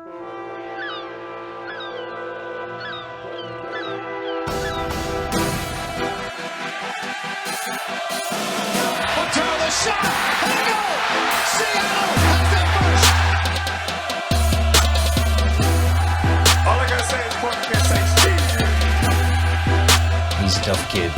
Shot! And a goal! Seattle has their first! All I gotta say is Porter can't say shit. He's a tough kid.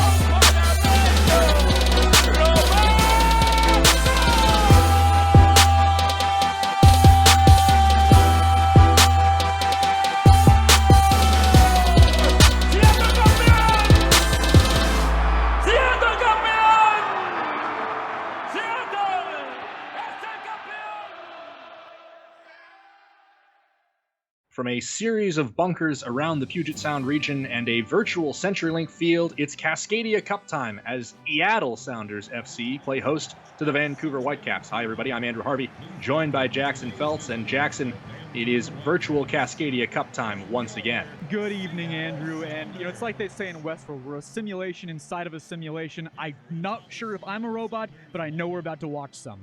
From a series of bunkers around the Puget Sound region and a virtual CenturyLink field, it's Cascadia Cup time as Seattle Sounders FC play host to the Vancouver Whitecaps. Hi everybody, I'm Andrew Harvey, joined by Jackson Feltz. And Jackson, it is virtual Cascadia Cup time once again. Good evening, Andrew. And it's like they say in Westworld, we're a simulation inside of a simulation. I'm not sure if I'm a robot, but I know we're about to watch some.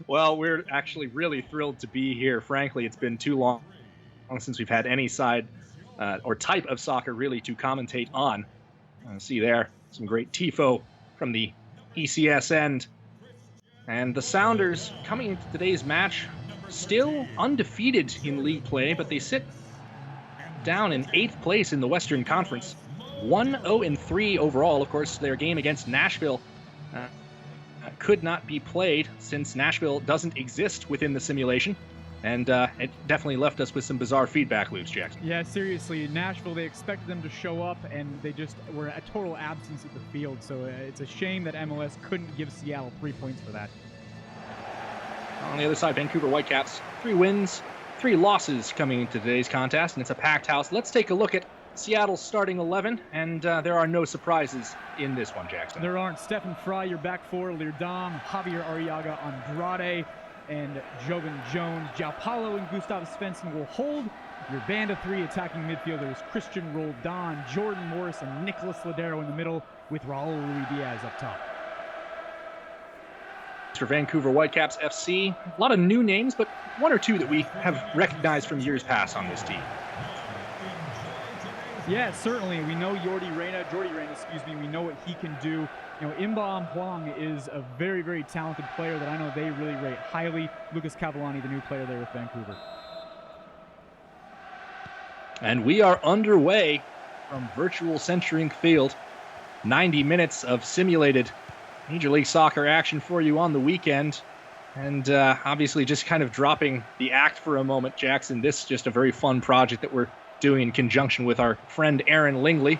Well, we're actually really thrilled to be here. Frankly, it's been too long since we've had any side or type of soccer really to commentate on. See there, some great tifo from the ECS end. And the Sounders, coming into today's match, still undefeated in league play, but they sit down in 8th place in the Western Conference. 1-0-3 overall. Of course, their game against Nashville could not be played since Nashville doesn't exist within the simulation, and it definitely left us with some bizarre feedback loops, Jackson. Yeah, seriously, Nashville, they expected them to show up, and they just were a total absence at the field, so it's a shame that MLS couldn't give Seattle 3 points for that. On the other side, Vancouver Whitecaps, 3 wins, 3 losses coming into today's contest, and it's a packed house. Let's take a look at Seattle's starting 11, and there are no surprises in this one, Jackson. There aren't. Stephen Fry, your back four, Leardam, Javier Arriaga, Andrade, and Jovan Jones. João Paulo and Gustav Svensson will hold. Your band of 3 attacking midfielders, Christian Roldan, Jordan Morris, and Nicolas Ladero in the middle, with Raul Ruidiaz up top. For Vancouver Whitecaps FC, a lot of new names, but 1 or 2 that we have recognized from years past on this team. Yeah, certainly. We know Jordi Reyna, we know what he can do. Imba Huang is a very, very talented player that I know they really rate highly. Lucas Cavallani, the new player there with Vancouver. And we are underway from virtual CenturyLink field. 90 minutes of simulated Major League Soccer action for you on the weekend. And obviously just kind of dropping the act for a moment, Jackson. This is just a very fun project that we're doing in conjunction with our friend Aaron Lingley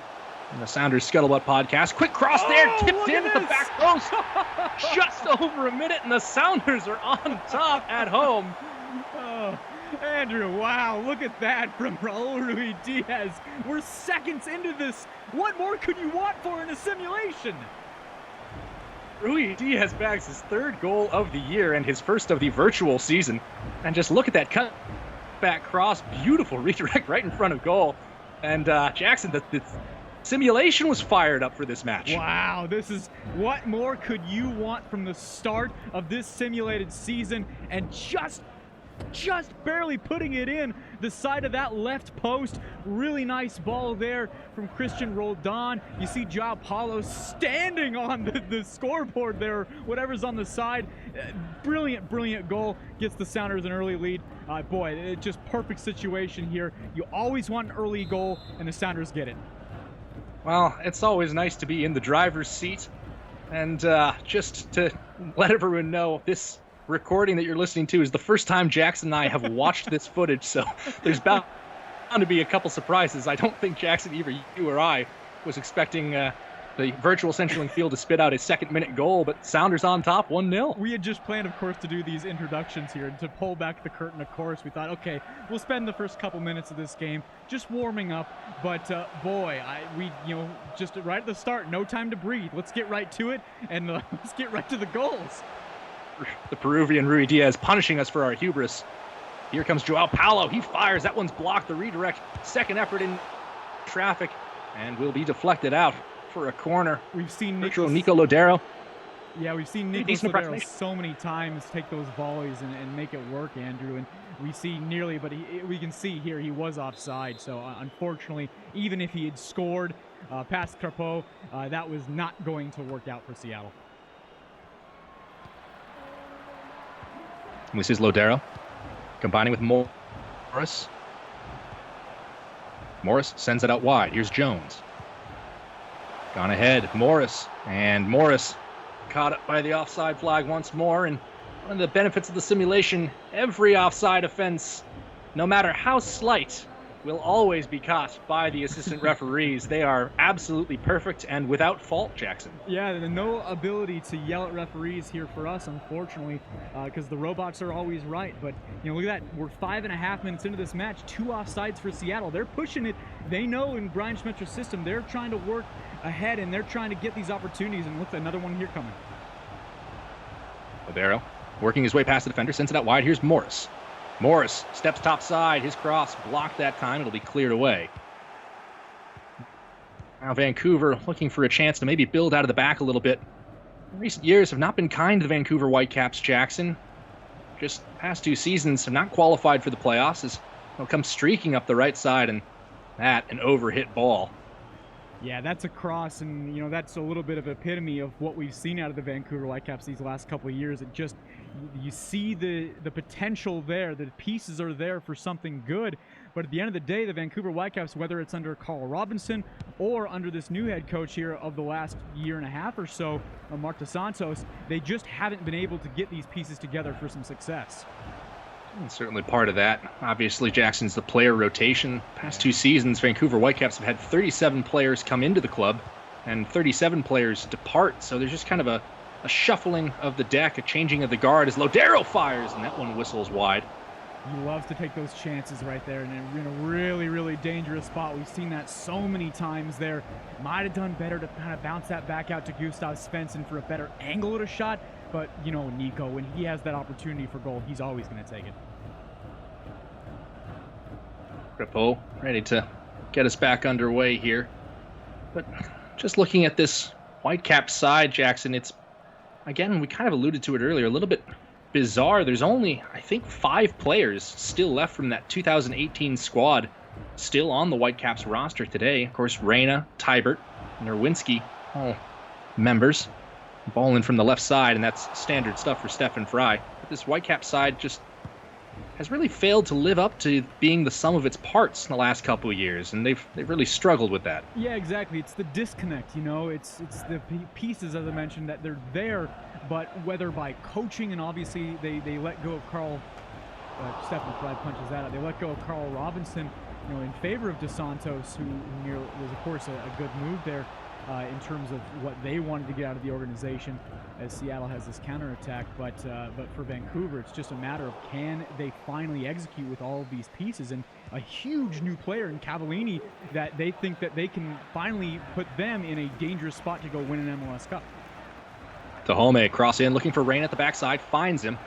and the Sounders Scuttlebutt podcast. Quick cross there, tipped in at the back post. Just over a minute, and the Sounders are on top at home. Oh, Andrew, wow, look at that from Raul Ruidiaz. We're seconds into this. What more could you want for in a simulation? Ruidiaz bags his 3rd goal of the year and his first of the virtual season. And just look at that cut. Back cross, beautiful redirect right in front of goal. And Jackson, the simulation was fired up for this match. Wow, this is what more could you want from the start of this simulated season, and just barely putting it in the side of that left post. Really nice ball there from Christian Roldan. You see João Paulo standing on the scoreboard there, whatever's on the side. Brilliant goal. Gets the Sounders an early lead. Boy, it's just perfect situation here. You always want an early goal, and the Sounders get it. Well, it's always nice to be in the driver's seat. And just to let everyone know, this recording that you're listening to is the first time Jackson and I have watched this footage, so there's bound to be a couple surprises. I don't think Jackson, either you or I, was expecting the virtual CenturyLink field to spit out a 2nd-minute goal, but Sounders on top, 1-0. We had just planned, of course, to do these introductions here, and to pull back the curtain, of course. We thought, okay, we'll spend the first couple minutes of this game just warming up, but boy, just right at the start, no time to breathe. Let's get right to it, and let's get right to the goals. The Peruvian Ruidiaz punishing us for our hubris. Here comes João Paulo. He fires. That one's blocked. The redirect. 2nd effort in traffic, and will be deflected out for a corner. We've seen Nico Lodero. Yeah, we've seen Pretty Nico decent Sodero approximation. so many times take those volleys and make it work, Andrew. And we see nearly, but we can see here he was offside. So unfortunately, even if he had scored past Carpeau, that was not going to work out for Seattle. This is Lodero combining with Morris. Morris sends it out wide. Here's Jones. Gone ahead. Morris. And Morris caught up by the offside flag once more. And one of the benefits of the simulation, every offside offense, no matter how slight, will always be caught by the assistant referees. They are absolutely perfect and without fault, Jackson. Yeah, no ability to yell at referees here for us, unfortunately, because the robots are always right. But, look at that. We're 5.5 minutes into this match. 2 offsides for Seattle. They're pushing it. They know in Brian Schmetzer's system, they're trying to work ahead, and they're trying to get these opportunities. And look, another one here coming. Lodero working his way past the defender, sends it out wide. Here's Morris. Morris steps topside. His cross blocked that time. It'll be cleared away. Now Vancouver looking for a chance to maybe build out of the back a little bit. In recent years have not been kind to the Vancouver Whitecaps, Jackson. Just past 2 seasons have not qualified for the playoffs as they'll come streaking up the right side, and that an overhit ball. Yeah, that's a cross, and that's a little bit of epitome of what we've seen out of the Vancouver Whitecaps these last couple of years. It just, you see the potential there, the pieces are there for something good, but at the end of the day, the Vancouver Whitecaps, whether it's under Carl Robinson or under this new head coach here of the last year and a half or so, Mark DeSantos, they just haven't been able to get these pieces together for some success. And certainly part of that, obviously, Jackson's the player rotation. Past 2 seasons, Vancouver Whitecaps have had 37 players come into the club and 37 players depart. So there's just kind of a shuffling of the deck, a changing of the guard as Lodero fires, and that one whistles wide. He loves to take those chances right there, and in a really, really dangerous spot. We've seen that so many times there. Might have done better to kind of bounce that back out to Gustav Svensson for a better angle at a shot. But, Nico, when he has that opportunity for goal, he's always going to take it. Carpeau ready to get us back underway here. But just looking at this Whitecap side, Jackson, it's, again, we kind of alluded to it earlier, a little bit bizarre. There's only, I think, 5 players still left from that 2018 squad still on the Whitecaps roster today. Of course, Reyna, Tybert, and Nerwinski, all members. Ball in from the left side, and that's standard stuff for Stefan Fry. But this Whitecap side just has really failed to live up to being the sum of its parts in the last couple of years, and they've really struggled with that. Yeah, exactly. It's the disconnect, It's the pieces, as I mentioned, that they're there, but whether by coaching, and obviously they let go of Stefan Fry punches that out. They let go of Carl Robinson, in favor of DeSantos, who was, of course, a good move there. In terms of what they wanted to get out of the organization, as Seattle has this counterattack. But for Vancouver, it's just a matter of can they finally execute with all of these pieces, and a huge new player in Cavallini that they think that they can finally put them in a dangerous spot to go win an MLS Cup. Tahome cross in, looking for Reyna at the backside, finds him,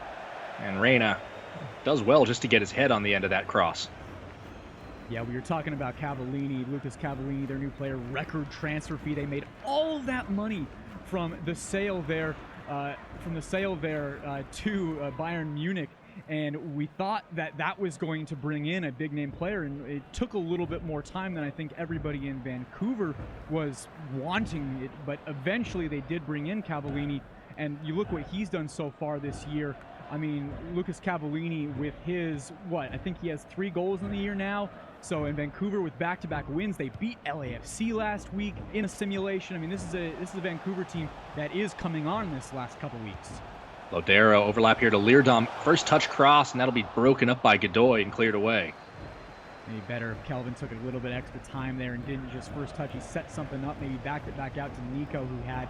and Reyna does well just to get his head on the end of that cross. Yeah, we were talking about Cavallini, Lucas Cavallini, their new player, record transfer fee. They made all of that money from the sale there, to Bayern Munich, and we thought that was going to bring in a big name player, and it took a little bit more time than I think everybody in Vancouver was wanting it, but eventually they did bring in Cavallini, and you look what he's done so far this year. I mean, Lucas Cavallini with his, I think he has 3 goals in the year now. So in Vancouver with back-to-back wins, they beat LAFC last week in a simulation. I mean, this is a Vancouver team that is coming on this last couple weeks. Lodero overlap here to Leerdam. First touch cross, and that'll be broken up by Godoy and cleared away. Maybe better if Kelvin took a little bit extra time there and didn't just first touch. He set something up, maybe backed it back out to Nico, who had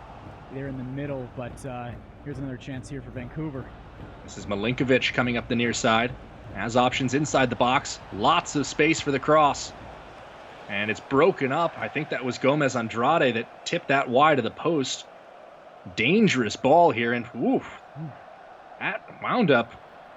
there in the middle. But here's another chance here for Vancouver. This is Milinkovic coming up the near side. Has options inside the box. Lots of space for the cross. And it's broken up. I think that was Gomez Andrade that tipped that wide of the post. Dangerous ball here. And that wound up.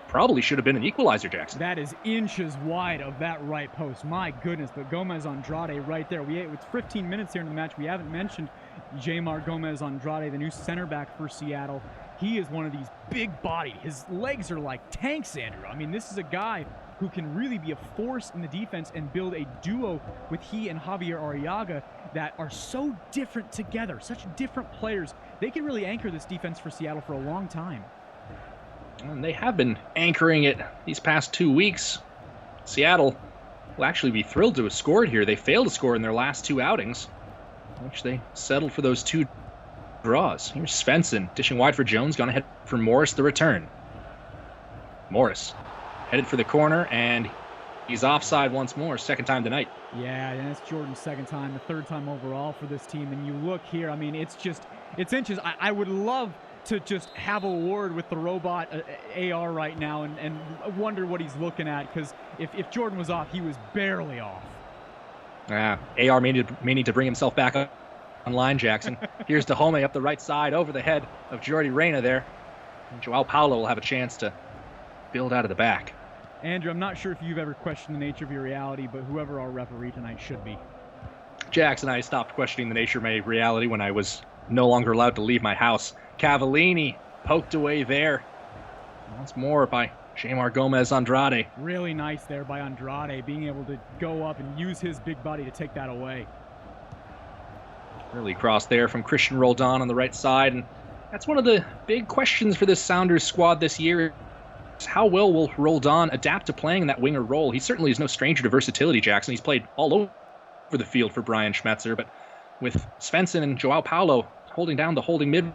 Probably should have been an equalizer, Jackson. That is inches wide of that right post. My goodness, but Gomez Andrade right there. It's 15 minutes here in the match. We haven't mentioned, Jamar Gomez Andrade, the new center back for Seattle. He is one of these big bodied. His legs are like tanks, Andrew. I mean, this is a guy who can really be a force in the defense and build a duo with he and Javier Arriaga that are so different together, such different players. They can really anchor this defense for Seattle for a long time. And they have been anchoring it these past 2 weeks. Seattle will actually be thrilled to have scored here. They failed to score in their last 2 outings, which they settled for those 2 draws. Here's Svensson dishing wide for Jones, gone ahead for Morris, the return. Morris headed for the corner, and he's offside once more, second time tonight. Yeah, and that's Jordan's second time, the third time overall for this team. And you look here, I mean, it's inches. I would love to just have a word with the robot AR right now and wonder what he's looking at, because if Jordan was off, he was barely off. AR may need to bring himself back up online, Jackson. Here's Dahome up the right side over the head of Jordi Reyna there. And Joao Paulo will have a chance to build out of the back. Andrew, I'm not sure if you've ever questioned the nature of your reality, but whoever our referee tonight should be. Jackson, I stopped questioning the nature of my reality when I was no longer allowed to leave my house. Cavallini poked away there. Once more by Jamar Gomez Andrade. Really nice there by Andrade, being able to go up and use his big body to take that away. Early cross there from Christian Roldan on the right side. And that's one of the big questions for this Sounders squad this year. How well will Roldan adapt to playing in that winger role? He certainly is no stranger to versatility, Jackson. He's played all over the field for Brian Schmetzer, but with Svensson and Joao Paulo holding down the holding mid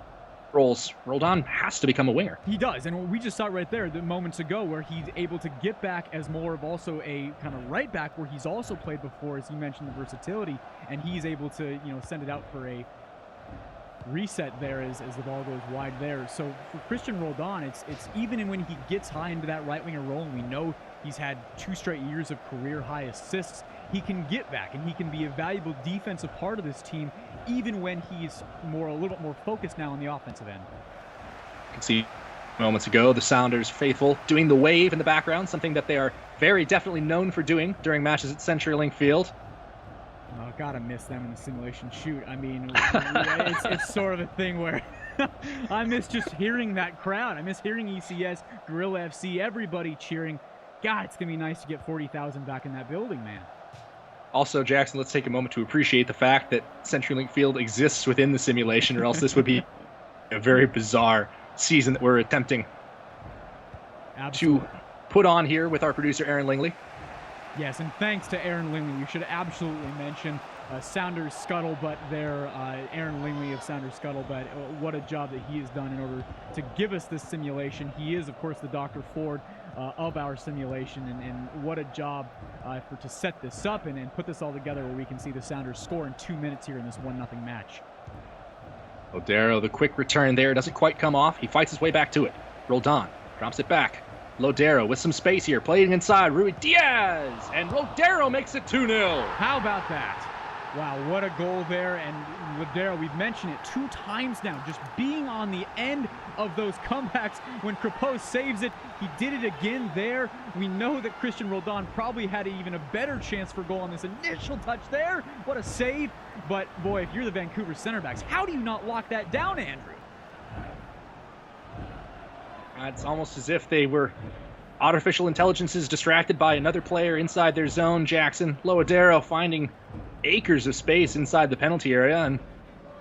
roles, Roldan has to become a winger. He does, and we just saw right there the moments ago where he's able to get back as more of also a kind of right back where he's also played before, as you mentioned, the versatility, and he's able to, send it out for a reset there as the ball goes wide there. So for Christian Roldan, it's even when he gets high into that right winger role, and we know he's had 2 straight years of career high assists, he can get back and he can be a valuable defensive part of this team, even when he's a little bit more focused now on the offensive end. You can see moments ago the Sounders faithful doing the wave in the background, something that they are very definitely known for doing during matches at CenturyLink Field. Oh, gotta miss them in the simulation shoot. I mean, it's sort of a thing where I miss just hearing that crowd. I miss hearing ECS, Gorilla FC, everybody cheering. God, it's gonna be nice to get 40,000 back in that building, man. Also, Jackson, let's take a moment to appreciate the fact that CenturyLink Field exists within the simulation, or else this would be a very bizarre season that we're attempting to put on here with our producer, Aaron Lingley. Yes, and thanks to Aaron Lingley. We should absolutely mention Sounders Scuttlebutt there, Aaron Lingley of Sounders Scuttlebutt. What a job that he has done in order to give us this simulation. He is, of course, the Dr. Ford of our simulation, and what a job to set this up and put this all together where we can see the Sounders score in 2 minutes here in this 1-0 match. Lodero, the quick return there, doesn't quite come off. He fights his way back to it. Roldan drops it back. Lodero with some space here, playing inside. Rui Diaz, and Lodero makes it 2-0. How about that? Wow, what a goal there. And Lodero, we've mentioned it 2 times now, just being on the end of those comebacks when Crepeau saves it. He did it again there. We know that Christian Roldan probably had even a better chance for goal on this initial touch there. What a save. But boy, if you're the Vancouver center backs, how do you not lock that down, Andrew? It's almost as if they were artificial intelligences distracted by another player inside their zone, Jackson. Lodero finding acres of space inside the penalty area, and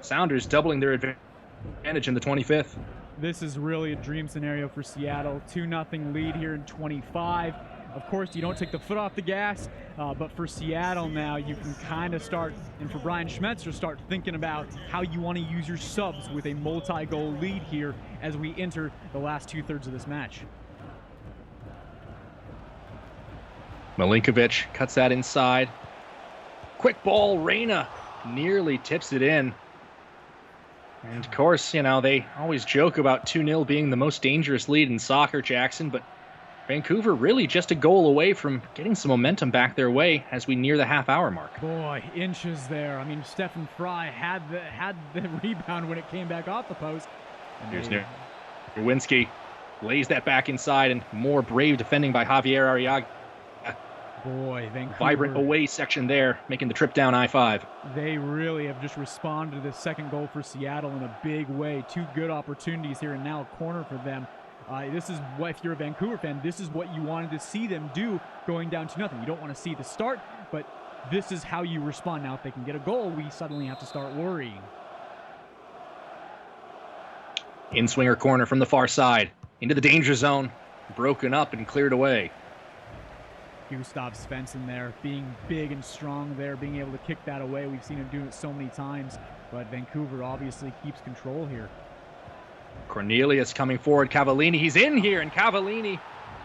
Sounders doubling their advantage in the 25th. This is really a dream scenario for Seattle. 2-0 lead here in 25. Of course, you don't take the foot off the gas, but for Seattle now, you can kind of start, and for Brian Schmetzer, start thinking about how you want to use your subs with a multi-goal lead here as we enter the last 2/3 of this match. Milinkovic cuts that inside. Quick ball, Reyna nearly tips it in. And of course, they always joke about 2-0 being the most dangerous lead in soccer, Jackson, but Vancouver really just a goal away from getting some momentum back their way as we near the half-hour mark. Boy, inches there. I mean, Stefan Fry had the rebound when it came back off the post. Here's Nowinski lays that back inside, and more brave defending by Javier Arriaga. Boy, Vancouver. Vibrant away section there, making the trip down I-5. They really have just responded to the second goal for Seattle in a big way. Two good opportunities here, and now a corner for them. This is what, if you're a Vancouver fan, this is what you wanted to see them do going down 2-0. You don't want to see the start, but this is how you respond. Now, if they can get a goal, we suddenly have to start worrying. In-swinger corner from the far side, into the danger zone, broken up and cleared away. Gustav Svensson there, being big and strong there, being able to kick that away. We've seen him do it so many times, but Vancouver obviously keeps control here. Cornelius coming forward, Cavallini, he's in here, and Cavallini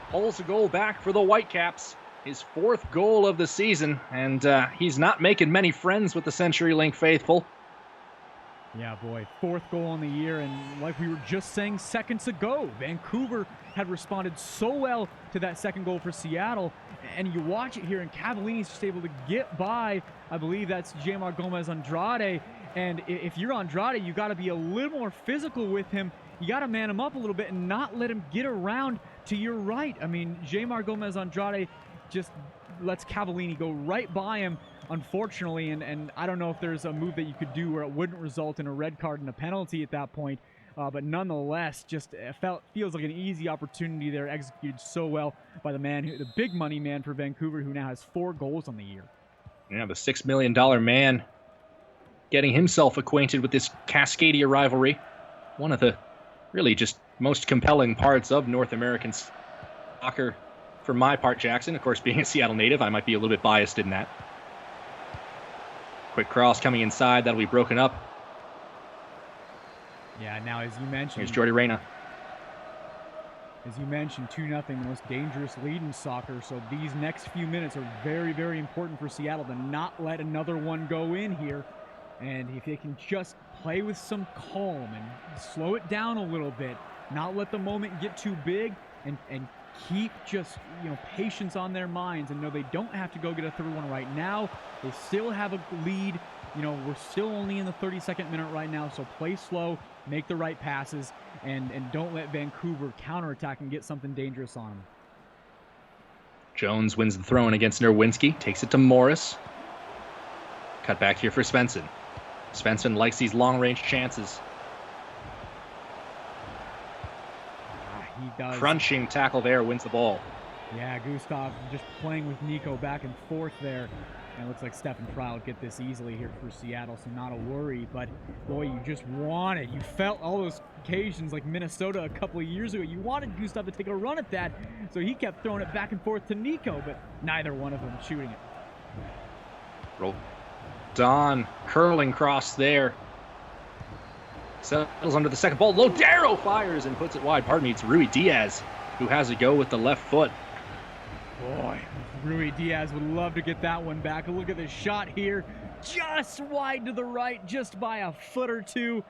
pulls a goal back for the Whitecaps. His 4th goal of the season, and he's not making many friends with the CenturyLink faithful. Yeah, boy, 4th goal on the year, and like we were just saying seconds ago, Vancouver had responded so well to that second goal for Seattle, and you watch it here, and Cavallini's just able to get by, I believe that's Jamar Gomez Andrade, and if you're Andrade, you got to be a little more physical with him. You got to man him up a little bit and not let him get around to your right. I mean, Jamar Gomez Andrade just lets Cavallini go right by him, unfortunately, and I don't know if there's a move that you could do where it wouldn't result in a red card and a penalty at that point, but nonetheless, just feels like an easy opportunity there, executed so well by the big money man for Vancouver, who now has 4 goals on the year. Yeah, the $6 million man getting himself acquainted with this Cascadia rivalry. One of the really just most compelling parts of North American soccer for my part, Jackson. Of course, being a Seattle native, I might be a little bit biased in that. Quick cross coming inside. That'll be broken up. Yeah, now as you mentioned... Here's Jordi Reyna. As you mentioned, 2-0, the most dangerous lead in soccer. So these next few minutes are very, very important for Seattle to not let another one go in here. And if they can just play with some calm and slow it down a little bit, not let the moment get too big, and keep just, patience on their minds and know they don't have to go get a third one right now. They still have a lead. We're still only in the 32nd minute right now, so play slow, make the right passes, and don't let Vancouver counterattack and get something dangerous on them. Jones wins the throw-in against Nerwinski, takes it to Morris. Cut back here for Svensson. Svensson likes these long-range chances. He does. Crunching tackle there, wins the ball. Yeah, Gustav just playing with Nico back and forth there. And it looks like Stefan Frey will get this easily here for Seattle, so not a worry. But, boy, you just wanted. You felt all those occasions like Minnesota a couple of years ago. You wanted Gustav to take a run at that, so he kept throwing it back and forth to Nico, but neither one of them shooting it. Roll. Don, curling cross there. Settles under the second ball. Lodero fires and puts it wide. Pardon me, it's Rui Diaz who has a go with the left foot. Boy, Rui Diaz would love to get that one back. Look at this shot here. Just wide to the right, just by a foot or two.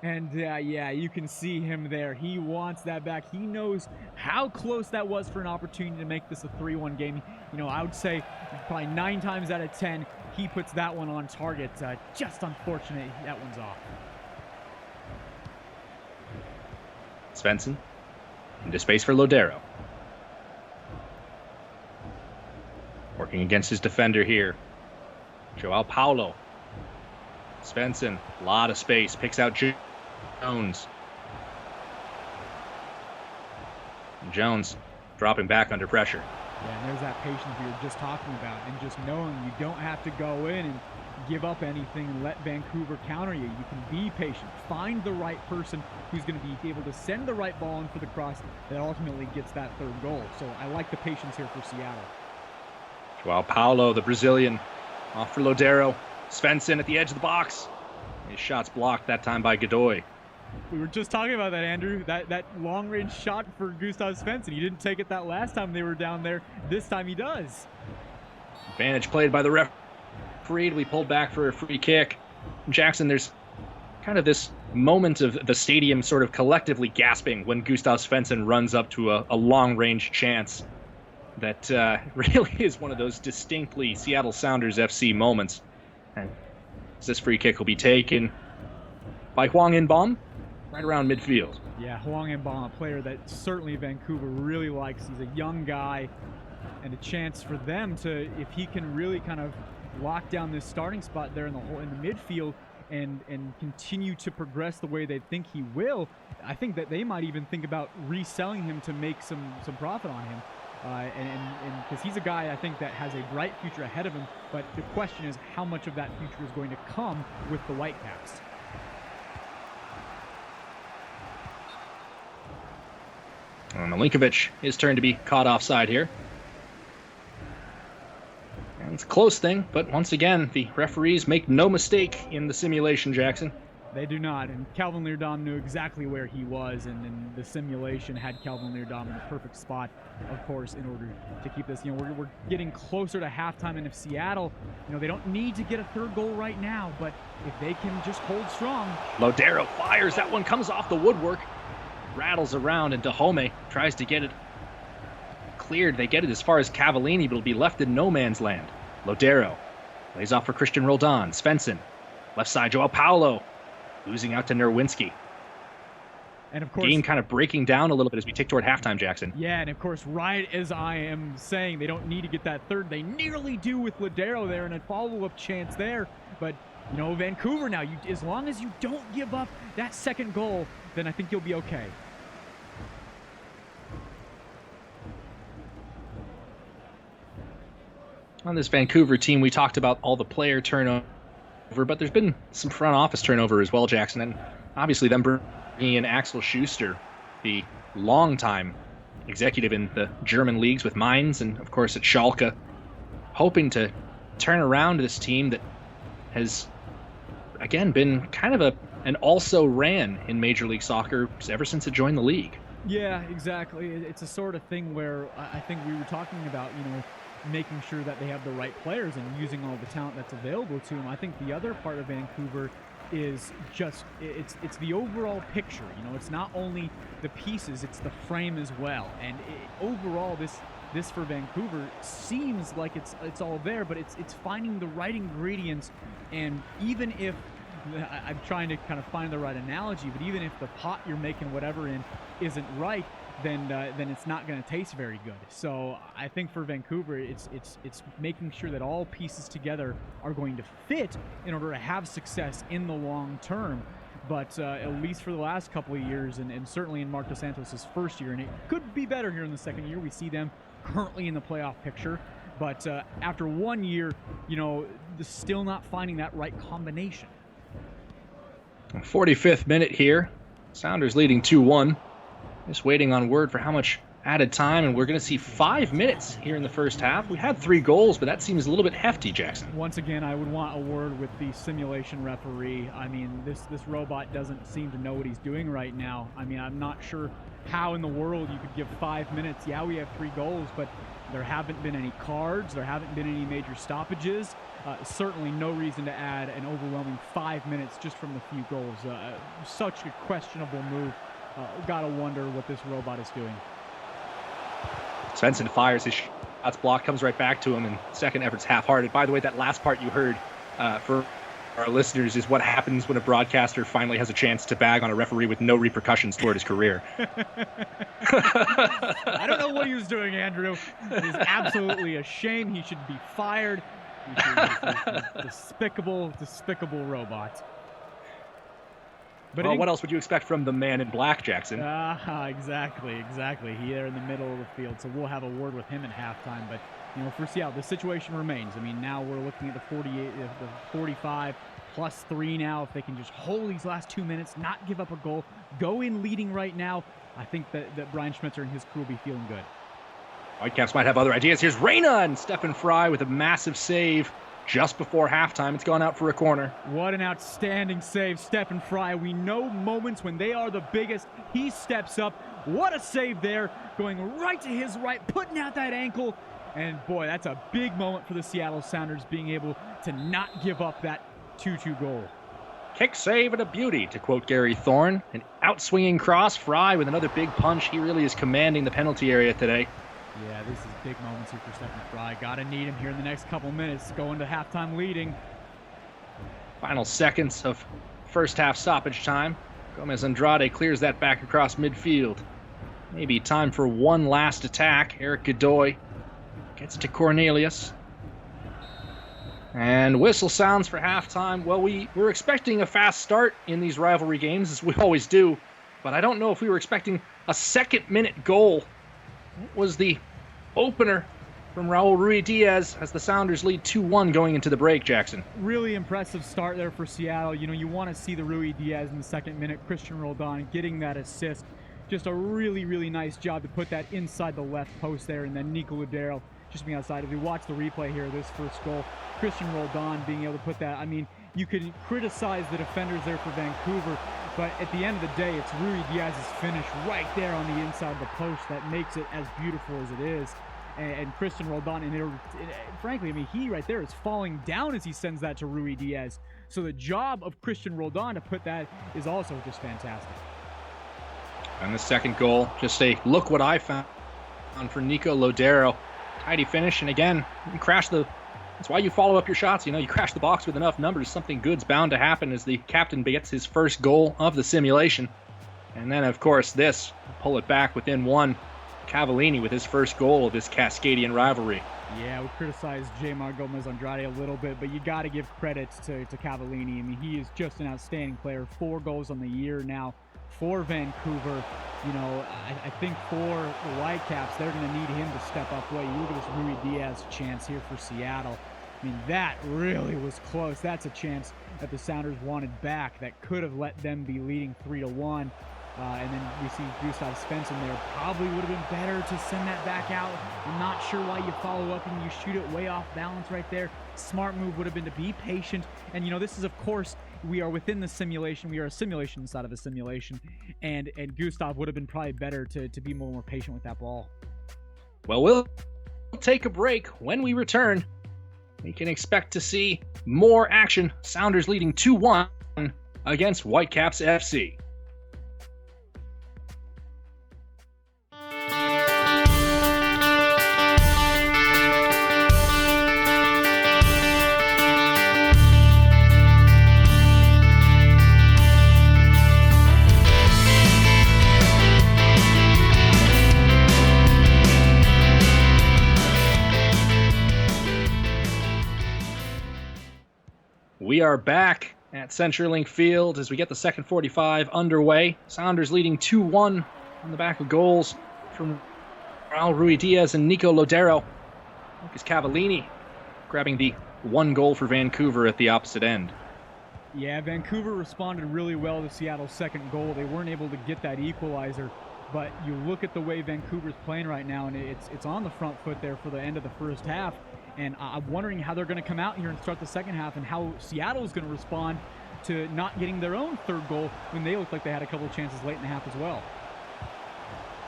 And yeah, you can see him there. He wants that back. He knows how close that was for an opportunity to make this a 3-1 game. I would say probably 9 times out of 10, he puts that one on target. Just unfortunate that one's off. Svensson into space for Lodero. Working against his defender here. Joao Paulo. Svensson, a lot of space, picks out Jones. Jones dropping back under pressure. Yeah, and there's that patience we were just talking about, and just knowing you don't have to go in and give up anything and let Vancouver counter you. You can be patient. Find the right person who's going to be able to send the right ball in for the cross that ultimately gets that third goal. So I like the patience here for Seattle. Joao Paulo, the Brazilian, off for Lodero. Svensson at the edge of the box. His shot's blocked that time by Godoy. We were just talking about that, Andrew. That long-range shot for Gustav Svensson. He didn't take it that last time they were down there. This time he does. Advantage played by the referee. We pulled back for a free kick. Jackson, there's kind of this moment of the stadium sort of collectively gasping when Gustav Svensson runs up to a long-range chance. That really is one of those distinctly Seattle Sounders FC moments. And this free kick will be taken by Hwang In-bom right around midfield. Yeah, Hwang In-bom, a player that certainly Vancouver really likes. He's a young guy, and a chance for them to, if he can really kind of lock down this starting spot there in the midfield and continue to progress the way they think he will, I think that they might even think about reselling him to make some profit on him. And because he's a guy I think that has a bright future ahead of him, but the question is how much of that future is going to come with the Whitecaps. Milinkovic, his turn to be caught offside here. And it's a close thing, but once again, the referees make no mistake in the simulation, Jackson. They do not, and Calvin Leardom knew exactly where he was, and the simulation had Calvin Leardom in the perfect spot, of course, in order to keep this. We're getting closer to halftime, and if Seattle, they don't need to get a third goal right now, but if they can just hold strong. Lodero fires, that one comes off the woodwork, rattles around, and Dahomey tries to get it cleared. They get it as far as Cavallini, but it'll be left in no man's land. Lodero lays off for Christian Roldan. Svensson, left side, Joao Paulo, losing out to Nerwinski. And of course, game kind of breaking down a little bit as we tick toward halftime, Jackson. Yeah, and of course, right as I am saying they don't need to get that third, they nearly do with Lodero there, and a follow-up chance there. But, Vancouver now, as long as you don't give up that second goal, then I think you'll be okay. On this Vancouver team, we talked about all the player turnover, but there's been some front office turnover as well, Jackson. And obviously them bringing in Axel Schuster, the longtime executive in the German leagues with Mainz and, of course, at Schalke, hoping to turn around this team that has, again, been kind of an also-ran in Major League Soccer ever since it joined the league. Yeah, exactly. It's a sort of thing where I think we were talking about, making sure that they have the right players and using all the talent that's available to them. I think the other part of Vancouver is just it's the overall picture. It's not only the pieces, it's the frame as well. And overall, this for Vancouver seems like it's all there, but it's finding the right ingredients. And even if I'm trying to kind of find the right analogy, but even if the pot you're making whatever in isn't right, then it's not going to taste very good. So I think for Vancouver, it's making sure that all pieces together are going to fit in order to have success in the long term. But at least for the last couple of years, and certainly in Marc Dos Santos' first year, and it could be better here in the second year, we see them currently in the playoff picture. But after 1 year, they're still not finding that right combination. 45th minute here. Sounders leading 2-1. Just waiting on word for how much added time, and we're going to see 5 minutes here in the first half. We had 3 goals, but that seems a little bit hefty, Jackson. Once again, I would want a word with the simulation referee. I mean, this robot doesn't seem to know what he's doing right now. I mean, I'm not sure how in the world you could give 5 minutes. Yeah, we have 3 goals, but there haven't been any cards. There haven't been any major stoppages. Certainly no reason to add an overwhelming 5 minutes just from the few goals. Such a questionable move. Gotta wonder what this robot is doing. Svensson fires his shots blocked, comes right back to him, and second effort's half-hearted. By the way, that last part you heard for our listeners is what happens when a broadcaster finally has a chance to bag on a referee with no repercussions toward his career. I don't know what he was doing, Andrew. It is absolutely a shame. He should be fired. He's a despicable robot. But well, what else would you expect from the man in black, Jackson? Exactly. He there in the middle of the field, so we'll have a word with him at halftime. But for Seattle, the situation remains. I mean, now we're looking at the 48, the 45 plus 3 now. If they can just hold these last 2 minutes, not give up a goal, go in leading right now, I think that Brian Schmitzer and his crew will be feeling good. Whitecaps might have other ideas. Here's Reyna and Stefan Fry with a massive save just before halftime. It's gone out for a corner. What an outstanding save, Stefan Fry. We know moments when they are the biggest. He steps up. What a save there, going right to his right, putting out that ankle. And boy, that's a big moment for the Seattle Sounders, being able to not give up that 2-2 goal. Kick save and a beauty, to quote Gary Thorne. An outswinging cross. Fry with another big punch. He really is commanding the penalty area today. Yeah, this is big moments here for Stefan Fry. Gotta need him here in the next couple minutes, going to halftime leading. Final seconds of first half stoppage time. Gomez Andrade clears that back across midfield. Maybe time for one last attack. Eric Godoy Gets it to Cornelius. And whistle sounds for halftime. Well, we're expecting a fast start in these rivalry games, as we always do. But I don't know if we were expecting a second-minute goal. It was the opener from Raul Ruidiaz as the Sounders lead 2-1 going into the break, Jackson. Really impressive start there for Seattle. You know, you want to see the Ruidiaz in the second minute. Christian Roldan getting that assist. Just a really, really nice job to put that inside the left post there. And then Nico Lodeiro just being outside. If you watch the replay here of this first goal, Christian Roldan being able to put that. I mean, you could criticize the defenders there for Vancouver, but at the end of the day, it's Ruidiaz's finish right there on the inside of the post that makes it as beautiful as it is. And Christian Roldan, and frankly, I mean, he right there is falling down as he sends that to Ruidiaz. So the job of Christian Roldan to put that is also just fantastic. And the second goal, just a look what I found for Nico Lodeiro. Tidy finish, and again, you crash the... That's why you follow up your shots. You know, you crash the box with enough numbers, something good's bound to happen as the captain gets his first goal of the simulation. And then, of course, this, pull it back within one. Cavallini with his first goal of this Cascadian rivalry. Yeah, we criticized Jaymar Gomez-Andrade a little bit, but you got to give credit to Cavallini. I mean, he is just an outstanding player. 4 goals on the year now for Vancouver. You know, I think for the Whitecaps, they're going to need him to step up. Well, you look at this Ruidiaz chance here for Seattle. I mean, that really was close. That's a chance that the Sounders wanted back that could have let them be leading 3-1. And then we see Gustav Svensson there. Probably would have been better to send that back out. I'm not sure why you follow up and you shoot it way off balance right there. Smart move would have been to be patient. And, you know, this is, of course, we are within the simulation. We are a simulation inside of a simulation. And Gustav would have been probably better to be more patient with that ball. Well, we'll take a break. When we return, we can expect to see more action. Sounders leading 2-1 against Whitecaps FC. We are back at CenturyLink Field as we get the second 45 underway. Sounders leading 2-1 on the back of goals from Raul Ruidiaz and Nico Lodeiro. Lucas Cavallini grabbing the 1 goal for Vancouver at the opposite end. Yeah, Vancouver responded really well to Seattle's second goal. They weren't able to get that equalizer, but you look at the way Vancouver's playing right now, and it's on the front foot there for the end of the first half. And I'm wondering how they're going to come out here and start the second half and how Seattle is going to respond to not getting their own third goal when they looked like they had a couple of chances late in the half as well.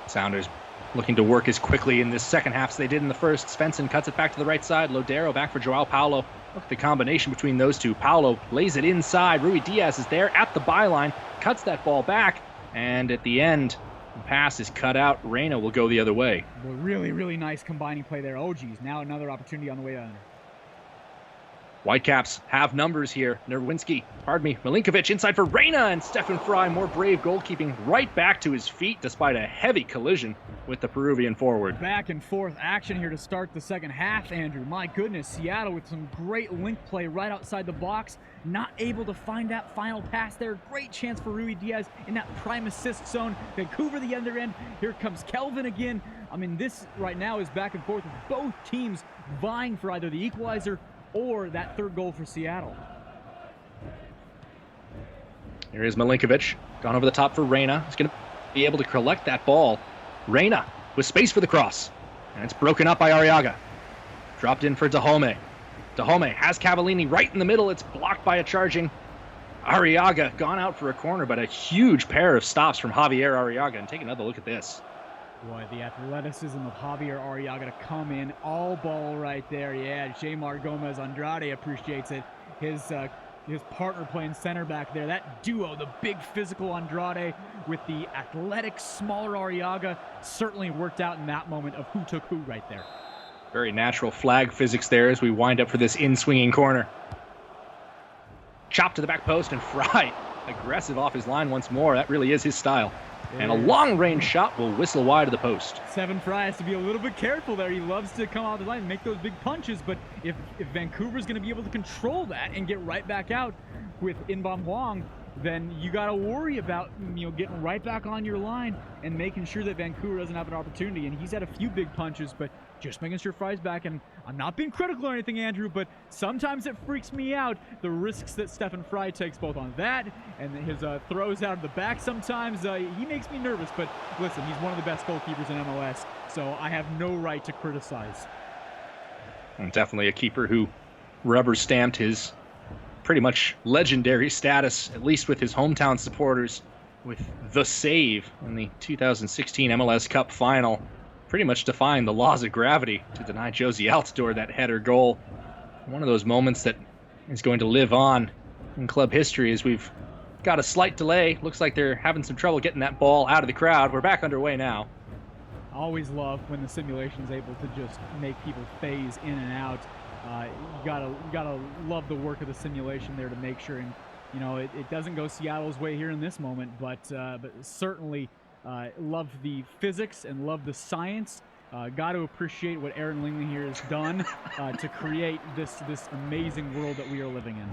Sounders looking to work as quickly in this second half as they did in the first. Svensson cuts it back to the right side. Lodeiro back for Joao Paulo. Look at the combination between those two. Paulo lays it inside. Ruidiaz is there at the byline, cuts that ball back, and at the end, the pass is cut out. Reyna will go the other way. Well, really, really nice combining play there. Oh, geez. Now another opportunity on the way down. Whitecaps have numbers here. Milinkovic inside for Reyna, and Stefan Fry, more brave goalkeeping, right back to his feet despite a heavy collision with the Peruvian forward. Back and forth action here to start the second half, Andrew. My goodness, Seattle with some great link play right outside the box. Not able to find that final pass there. Great chance for Ruidiaz in that prime assist zone. Vancouver the other end. Here comes Kelvin again. I mean, this right now is back and forth with both teams vying for either the equalizer or that third goal for Seattle. Here is Milinkovic, gone over the top for Reyna. He's going to be able to collect that ball. Reyna with space for the cross, and it's broken up by Arriaga. Dropped in for Dahome. Dahome has Cavallini right in the middle. It's blocked by a charging Arriaga. Gone out for a corner, but a huge pair of stops from Javier Arriaga. And take another look at this. Boy, the athleticism of Javier Arriaga to come in, all ball right there. Yeah, Jaymar Gomez-Andrade appreciates it. His partner playing center back there. That duo, the big physical Andrade with the athletic, smaller Arriaga, certainly worked out in that moment of who took who right there. Very natural flag physics there as we wind up for this in-swinging corner. Chop to the back post, and Fry aggressive off his line once more. That really is his style. And a long-range shot will whistle wide of the post. Stephen Fry has to be a little bit careful there. He loves to come out of the line and make those big punches, but if Vancouver's going to be able to control that and get right back out with Inbom Huang, then you got to worry about, getting right back on your line and making sure that Vancouver doesn't have an opportunity. And he's had a few big punches, but just making sure Fry's back. And I'm not being critical or anything, Andrew, but sometimes it freaks me out, the risks that Stephen Fry takes both on that and his throws out of the back sometimes. He makes me nervous, but listen, he's one of the best goalkeepers in MLS, so I have no right to criticize. And definitely a keeper who rubber-stamped his pretty much legendary status, at least with his hometown supporters, with the save in the 2016 MLS Cup final, pretty much defying the laws of gravity to deny Josie Altidore that header goal. One of those moments that is going to live on in club history as we've got a slight delay. Looks like they're having some trouble getting that ball out of the crowd. We're back underway now. Always love when the simulation is able to just make people phase in and out. You gotta love the work of the simulation there to make sure, and it doesn't go Seattle's way here in this moment, but certainly love the physics and love the science. Got to appreciate what Aaron Lingley here has done to create this amazing world that we are living in.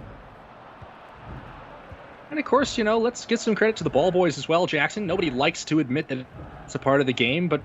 And of course, let's give some credit to the ball boys as well, Jackson. Nobody likes to admit that it's a part of the game, but,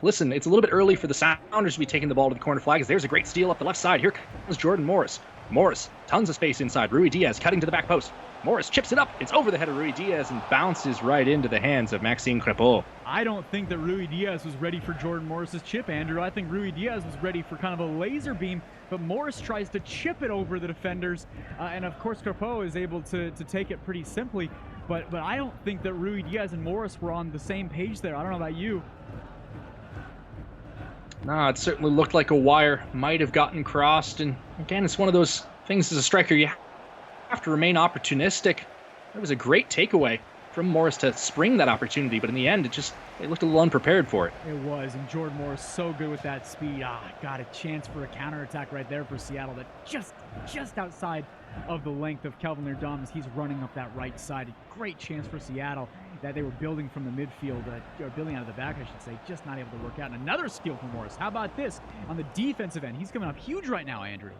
listen, it's a little bit early for the Sounders to be taking the ball to the corner flag, as there's a great steal up the left side. Here comes Jordan Morris. Morris, tons of space inside. Rui Diaz cutting to the back post. Morris chips it up. It's over the head of Rui Diaz and bounces right into the hands of Maxime Crepeau. I don't think that Rui Diaz was ready for Jordan Morris's chip, Andrew. I think Rui Diaz was ready for kind of a laser beam, but Morris tries to chip it over the defenders, and of course Crepeau is able to take it pretty simply, but I don't think that Rui Diaz and Morris were on the same page there. I don't know about you. No, it certainly looked like a wire might have gotten crossed, and again, it's one of those things as a striker, you have to remain opportunistic. It was a great takeaway from Morris to spring that opportunity, but in the end, they looked a little unprepared for it. It was, and Jordan Morris so good with that speed. Got a chance for a counterattack right there for Seattle, that just outside of the length of Kelvin Leerdam as he's running up that right side. A great chance for Seattle that they were building from the midfield, or building out of the back, I should say, just not able to work out. And another steal from Morris. How about this on the defensive end? He's coming up huge right now, Andrew.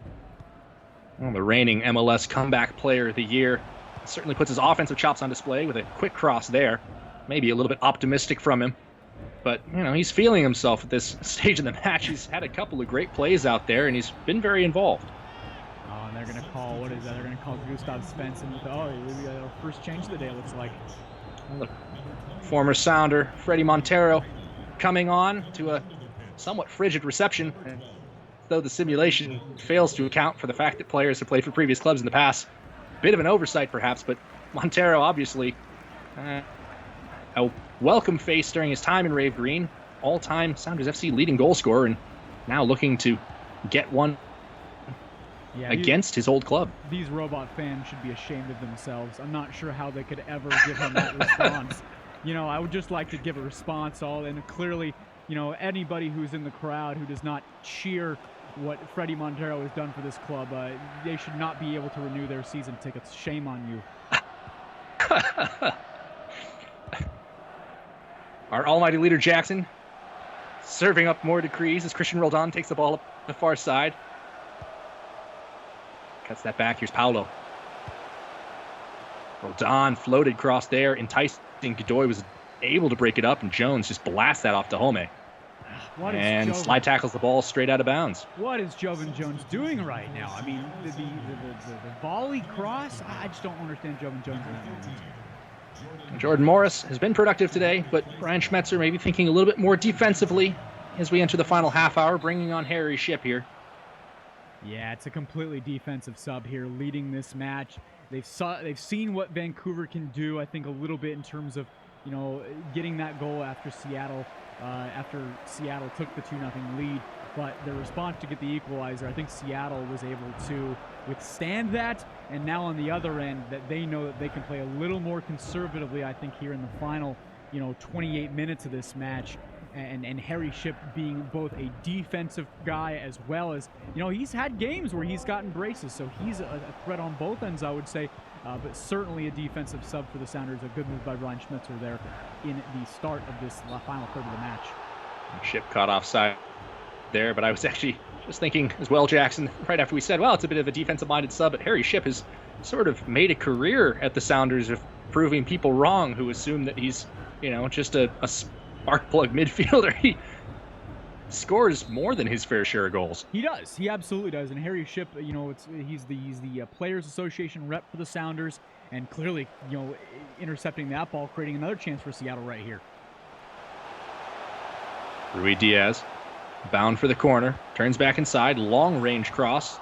Well, the reigning MLS comeback player of the year certainly puts his offensive chops on display with a quick cross there. Maybe a little bit optimistic from him, but he's feeling himself at this stage of the match. He's had a couple of great plays out there, and he's been very involved. Oh, and they're going to call, what is that? They're going to call Gustav Svensson with, our first change of the day, it looks like. The former Sounder, Freddie Montero, coming on to a somewhat frigid reception, though the simulation fails to account for the fact that players have played for previous clubs in the past. Bit of an oversight, perhaps, but Montero, obviously, a welcome face during his time in Rave Green, all-time Sounders FC leading goal scorer, and now looking to get one against his old club. These robot fans should be ashamed of themselves. I'm not sure how they could ever give him that response. I would just like to give a response, and clearly, anybody who's in the crowd who does not cheer what Freddie Montero has done for this club, they should not be able to renew their season tickets. Shame on you. Our almighty leader Jackson serving up more decrees as Christian Roldan takes the ball up the far side. Cuts that back. Here's Paulo. Roldan floated across there, enticing. Godoy was able to break it up, and Jones just blasts that off to Home. And slide tackles the ball straight out of bounds. What is Jovan Jones doing right now? I mean, the volley cross, I just don't understand Jovan Jones in that moment. Jordan Morris has been productive today, but Brian Schmetzer maybe thinking a little bit more defensively as we enter the final half hour, bringing on Harry Shipp here. Yeah, it's a completely defensive sub here, leading this match. They've seen what Vancouver can do, I think, a little bit in terms of, getting that goal after Seattle took the 2-0 lead. But their response to get the equalizer, I think Seattle was able to withstand that. And now on the other end, that they know that they can play a little more conservatively, I think, here in the final, 28 minutes of this match. And Harry Shipp being both a defensive guy as well as, he's had games where he's gotten braces, so he's a threat on both ends, I would say. but certainly a defensive sub for the Sounders. A good move by Brian Schmitzer there in the start of this final third of the match. Ship caught offside there, but I was actually just thinking as well, Jackson, right after we said, well, it's a bit of a defensive-minded sub, but Harry Ship has sort of made a career at the Sounders of proving people wrong who assume that he's, just a spark plug midfielder. He scores more than his fair share of goals. He does. He absolutely does. And Harry Ship, he's the Players Association rep for the Sounders, and clearly, intercepting that ball, creating another chance for Seattle right here. Rui Diaz, bound for the corner, turns back inside, long-range cross,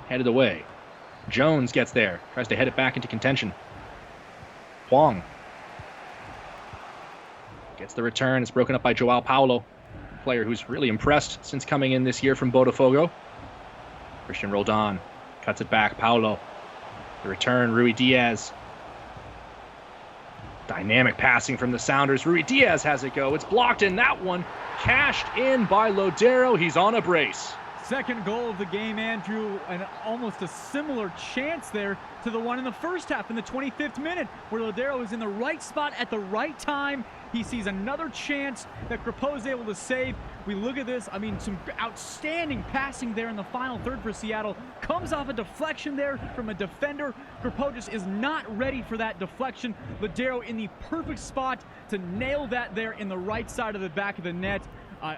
headed away. Jones gets there, tries to head it back into contention. Huang gets the return. It's broken up by Joao Paulo, a player who's really impressed since coming in this year from Botafogo. Christian Roldan cuts it back. Paulo, the return. Rui Diaz. Dynamic passing from the Sounders. Rui Diaz has it go. It's blocked, and that one cashed in by Lodero. He's on a brace. Second goal of the game, Andrew, and almost a similar chance there to the one in the first half in the 25th minute, where Lodero is in the right spot at the right time. He sees another chance that Crepeau is able to save. We look at this, some outstanding passing there in the final third for Seattle. Comes off a deflection there from a defender. Crepeau just is not ready for that deflection. Lodero in the perfect spot to nail that there in the right side of the back of the net.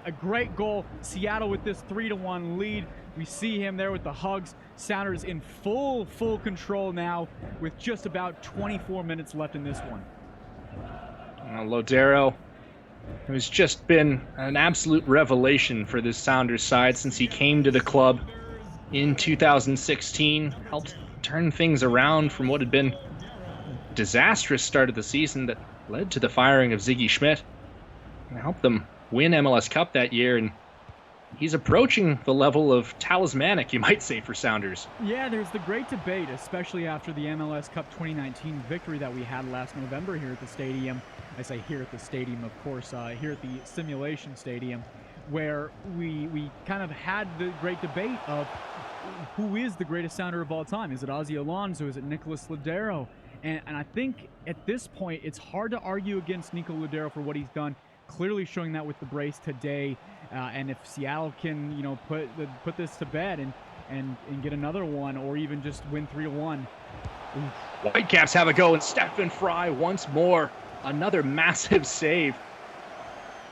A great goal. Seattle with this 3-1 lead. We see him there with the hugs. Sounders in full control now with just about 24 minutes left in this one. Lodero, who's just been an absolute revelation for this Sounders side since he came to the club in 2016, helped turn things around from what had been a disastrous start of the season that led to the firing of Ziggy Schmidt, and helped them win MLS Cup that year, and he's approaching the level of talismanic, you might say, for Sounders. Yeah, there's the great debate, especially after the MLS Cup 2019 victory that we had last November here at the stadium. I say here at the stadium, of course, here at the simulation stadium, where we kind of had the great debate of who is the greatest Sounder of all time. Is it Ozzy Alonso? Is it Nicolas Lodero? And I think at this point, it's hard to argue against Nico Lodero for what he's done. Clearly showing that with the brace today, and if Seattle can, put this to bed and get another one, or even just win 3-1. Whitecaps have a go, and Stefan Fry once more, another massive save.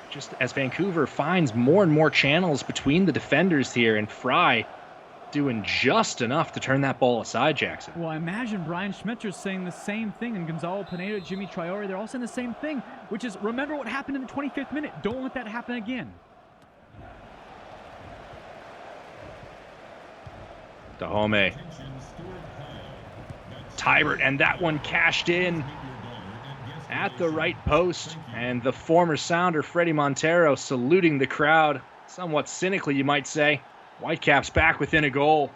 Just as Vancouver finds more and more channels between the defenders here, and Fry doing just enough to turn that ball aside, Jackson. Well, I imagine Brian Schmitzer saying the same thing, and Gonzalo Pineda, Jimmy Traore, they're all saying the same thing, which is, remember what happened in the 25th minute. Don't let that happen again. Dahome. Tybert, and that one cashed in at the right post, and the former Sounder, Freddie Montero, saluting the crowd, somewhat cynically, you might say. Whitecaps back within a goal.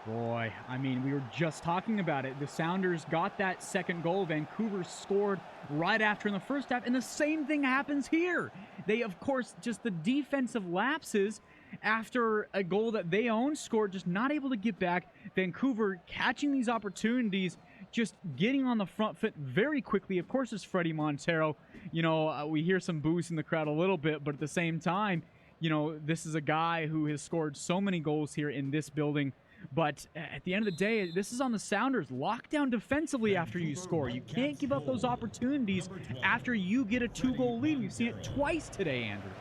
Boy, we were just talking about it. The Sounders got that second goal. Vancouver scored right after in the first half, and the same thing happens here. They, of course, just the defensive lapses after a goal that they own scored, just not able to get back. Vancouver catching these opportunities, just getting on the front foot very quickly. Of course, it's Freddie Montero. We hear some boos in the crowd a little bit, but at the same time, this is a guy who has scored so many goals here in this building. But at the end of the day, this is on the Sounders. Lock down defensively after you score. You can't give up those opportunities after you get a 2-goal lead. We've seen it twice today, Andrew.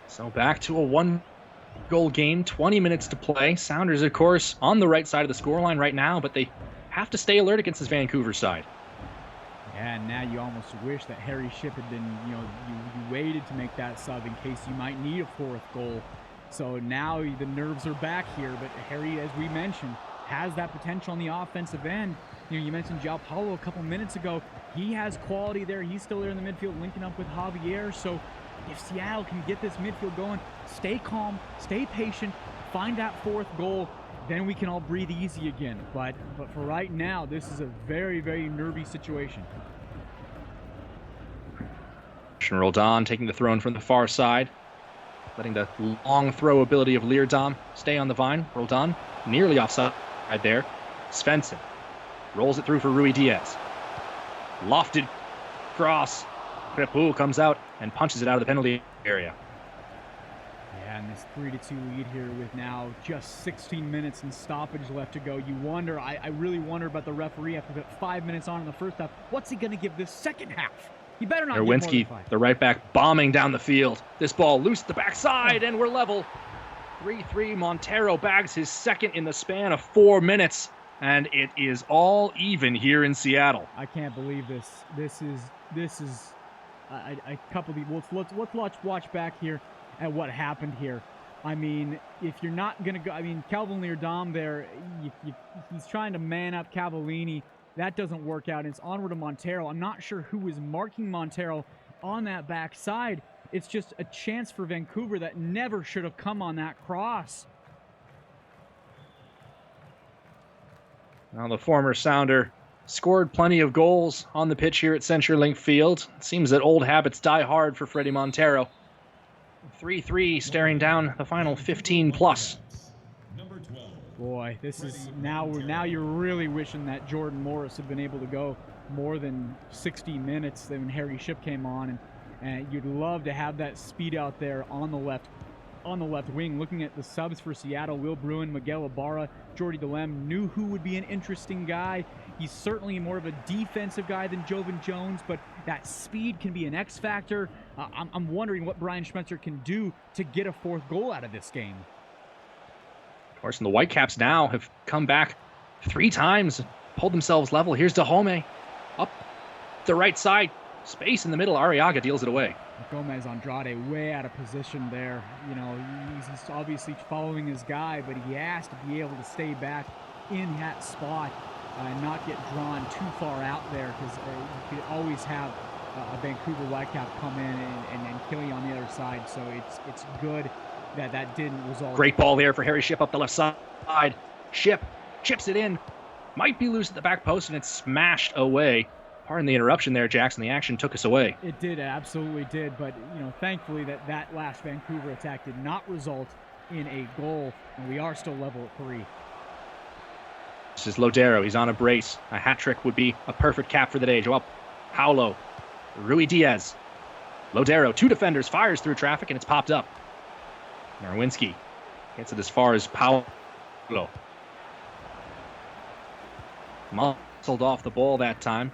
So back to a 1-goal game, 20 minutes to play. Sounders, of course, on the right side of the scoreline right now, but they have to stay alert against this Vancouver side. Yeah, and now you almost wish that Harry Ship had been, you waited to make that sub in case you might need a 4th goal. So now the nerves are back here, but Harry, as we mentioned, has that potential on the offensive end. You mentioned Joao Paulo a couple minutes ago. He has quality there. He's still there in the midfield linking up with Javier. So if Seattle can get this midfield going, stay calm, stay patient, find that 4th goal, then we can all breathe easy again. But for right now, this is a very, very nervy situation. Roldan taking the throw in from the far side, letting the long throw ability of Leerdam stay on the vine. Roldan nearly offside there. Svensson rolls it through for Rui Diaz. Lofted cross. Crepeau comes out and punches it out of the penalty area. Yeah, and this 3-2 lead here with now just 16 minutes and stoppage left to go. You wonder, I really wonder about the referee after about 5 minutes on in the first half. What's he going to give this second half? He better not give more than 5. The right back, bombing down the field. This ball loose at the backside, and we're level. 3-3. Montero bags his second in the span of 4 minutes, and it is all even here in Seattle. I can't believe this. This is a couple of the. Let's watch back here at what happened here. I mean, if you're not gonna go, I mean, Calvin Leardam there, he's trying to man up Cavallini. That doesn't work out. It's onward to Montero. I'm not sure who was marking Montero on that backside. It's just a chance for Vancouver that never should have come on that cross. Now the former Sounder scored plenty of goals on the pitch here at CenturyLink Field. It seems that old habits die hard for Freddie Montero. 3-3 staring down the final 15 plus. Boy, this is now you're really wishing that Jordan Morris had been able to go more than 60 minutes when Harry Shipp came on, and you'd love to have that speed out there on the left wing. Looking at the subs for Seattle, Will Bruin, Miguel Ibarra, Jordy DeLem knew who would be an interesting guy. He's certainly more of a defensive guy than Jovan Jones, but that speed can be an X factor. I'm wondering what Brian Schmetzer can do to get a fourth goal out of this game. Of course, and the Whitecaps now have come back 3 times, pulled themselves level. Here's Dahomey up the right side, space in the middle. Arriaga deals it away. Gomez Andrade way out of position there. You know, he's obviously following his guy, but he has to be able to stay back in that spot and not get drawn too far out there, because you could always have a Vancouver Whitecap come in and kill you on the other side. So it's good that didn't result. Great ball there for Harry Shipp up the left side. Shipp chips it in. Might be loose at the back post, and it's smashed away. Pardon the interruption there, Jackson. The action took us away. It did, absolutely did. But, you know, thankfully that last Vancouver attack did not result in a goal, and we are still level at 3. This is Lodero. He's on a brace. A hat trick would be a perfect cap for the day. Joao Paulo, Rui Diaz, Lodero, 2 defenders, fires through traffic, and it's popped up. Narwinski gets it as far as Paulo. Muscled off the ball that time.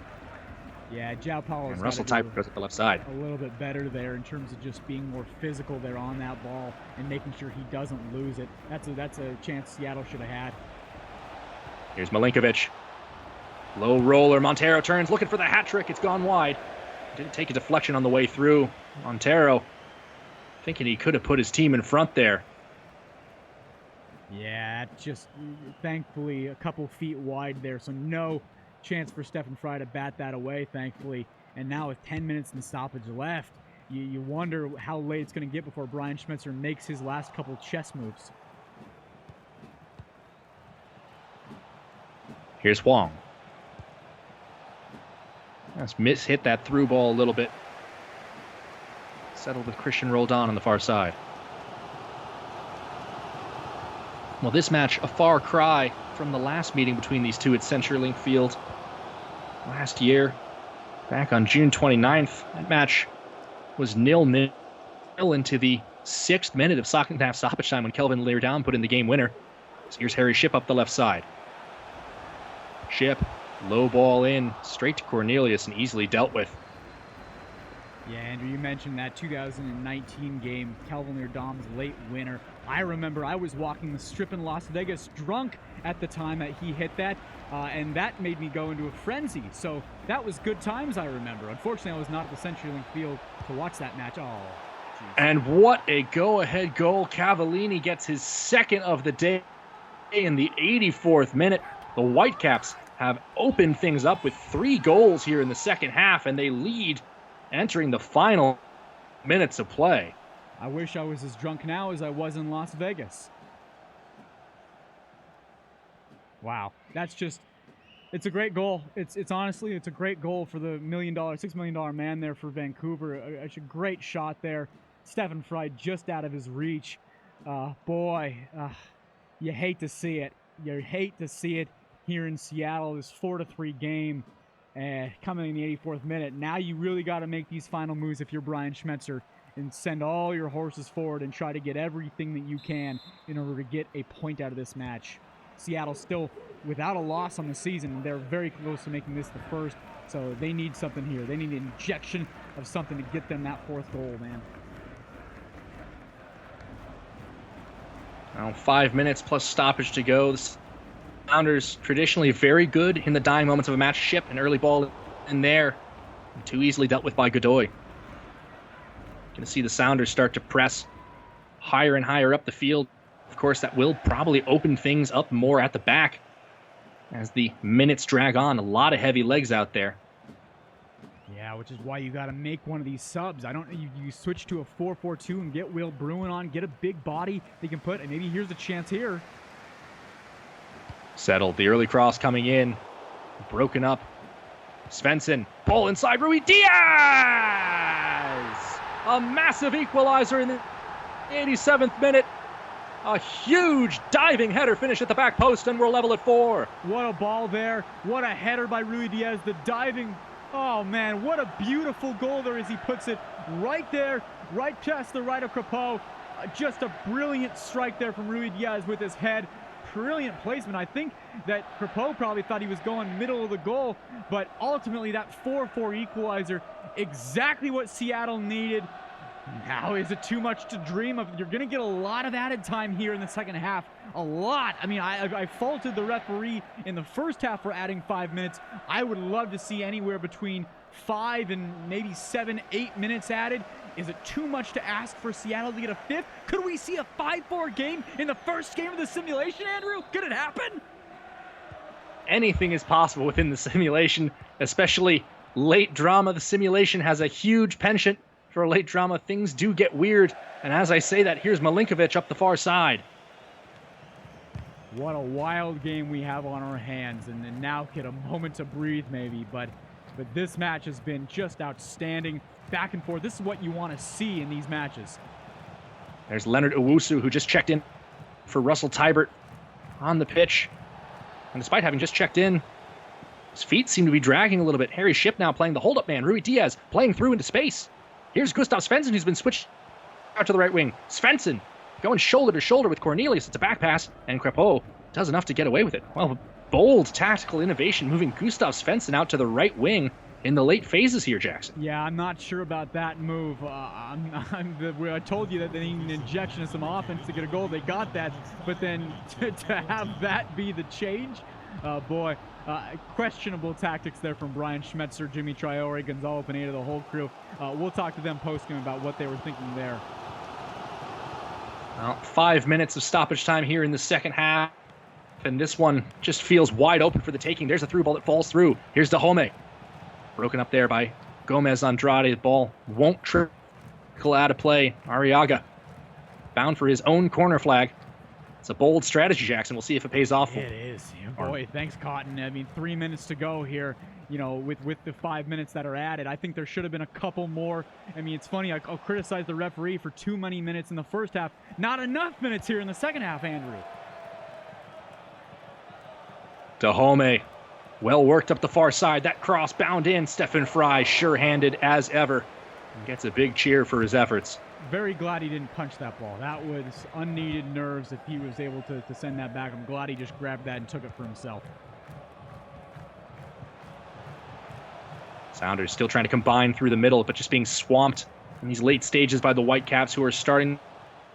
Yeah, Joao Paulo. And Russell Type goes at the left side. A little bit better there in terms of just being more physical there on that ball and making sure he doesn't lose it. That's a chance Seattle should have had. Here's Milinkovic. Low roller. Montero turns, looking for the hat trick. It's gone wide. Didn't take a deflection on the way through. Montero thinking he could have put his team in front there. Yeah, just thankfully a couple feet wide there, so no chance for Stefan Fry to bat that away, thankfully. And now with 10 minutes and stoppage left, you wonder how late it's going to get before Brian Schmetzer makes his last couple chess moves. Here's Huang. That's hit that through ball a little bit. Settled with Christian Roldan on the far side. Well, this match, a far cry from the last meeting between these two at CenturyLink Field last year, back on June 29th. That match was 0-0 into the 6th minute of second half stoppage time when Kelvin Leardam put in the game winner. So here's Harry Shipp up the left side. Shipp, low ball in, straight to Cornelius and easily dealt with. Yeah, Andrew, you mentioned that 2019 game, Kelvin Leardam's late winner. I remember I was walking the strip in Las Vegas drunk at the time that he hit that, and that made me go into a frenzy. So that was good times, I remember. Unfortunately, I was not at the CenturyLink Field to watch that match. Oh, geez. And what a go-ahead goal. Cavallini gets his second of the day in the 84th minute. The Whitecaps have opened things up with 3 goals here in the second half, and they lead entering the final minutes of play. I wish I was as drunk now as I was in Las Vegas. Wow, that's just, it's a great goal. It's honestly, it's a great goal for the $6 million man there for Vancouver. It's a great shot there. Stefan Fry just out of his reach. Boy, you hate to see it. You hate to see it. here in Seattle, this 4-3 game coming in the 84th minute. Now you really got to make these final moves if you're Brian Schmetzer and send all your horses forward and try to get everything that you can in order to get a point out of this match. Seattle still without a loss on the season. They're very close to making this the first, so they need something here. They need an injection of something to get them that 4th goal, man. Now 5 minutes plus stoppage to go. The Sounders traditionally very good in the dying moments of a match. Ship an early ball in there. Too easily dealt with by Godoy. Going to see the Sounders start to press higher and higher up the field. Of course, that will probably open things up more at the back as the minutes drag on. A lot of heavy legs out there. Yeah, which is why you got to make one of these subs. You switch to a 4-4-2 and get Will Bruin on, get a big body they can put, and maybe here's a chance here. Settled. The early cross coming in. Broken up. Svensson. Ball inside. Rui Diaz! A massive equalizer in the 87th minute. A huge diving header finish at the back post, and we're level at 4. What a ball there. What a header by Rui Diaz. The diving. Oh, man, what a beautiful goal there as he puts it right there, right past the right of Crepeau. Just a brilliant strike there from Rui Diaz with his head. Brilliant placement. I think that Crepeau probably thought he was going middle of the goal, but ultimately that 4-4 equalizer, exactly what Seattle needed. Now, is it too much to dream of? You're going to get a lot of added time here in the second half. A lot. I mean, I faulted the referee in the first half for adding 5 minutes. I would love to see anywhere between 5 and maybe 7, 8 minutes added. Is it too much to ask for Seattle to get a 5th? Could we see a 5-4 game in the first game of the simulation, Andrew? Could it happen? Anything is possible within the simulation, especially late drama. The simulation has a huge penchant for late drama. Things do get weird. And as I say that, here's Milinkovic up the far side. What a wild game we have on our hands. And now get a moment to breathe maybe. But this match has been just outstanding. Back and forth. This is what you want to see in these matches. There's Leonard Owusu, who just checked in for Russell Tybert on the pitch. And despite having just checked in, his feet seem to be dragging a little bit. Harry Shipp now playing the hold-up man. Rui Diaz playing through into space. Here's Gustav Svensson, who's been switched out to the right wing. Svensson going shoulder to shoulder with Cornelius. It's a back pass, and Crepeau does enough to get away with it. Well, bold tactical innovation moving Gustav Svensson out to the right wing in the late phases here, Jackson. Yeah, I'm not sure about that move. I told you that they need an injection of some offense to get a goal. They got that, but then to have that be the change, boy, questionable tactics there from Brian Schmetzer, Jimmy Traore, Gonzalo Pineda, the whole crew. We'll talk to them post-game about what they were thinking there. Well, 5 minutes of stoppage time here in the second half, and this one just feels wide open for the taking. There's a through ball that falls through. Here's Dahomey. Broken up there by Gomez Andrade. The ball won't trickle out of play. Arriaga bound for his own corner flag. It's a bold strategy, Jackson. We'll see if it pays off. It is. Yeah, boy, thanks, Cotton. I mean, 3 minutes to go here, you know, with the 5 minutes that are added. I think there should have been a couple more. I mean, it's funny. I'll criticize the referee for too many minutes in the first half. Not enough minutes here in the second half, Andrew. Dahomey. Well worked up the far side. That cross bound in. Stefan Fry, sure-handed as ever. And gets a big cheer for his efforts. Very glad he didn't punch that ball. That was unneeded nerves if he was able to send that back. I'm glad he just grabbed that and took it for himself. Sounders still trying to combine through the middle, but just being swamped in these late stages by the Whitecaps, who are starting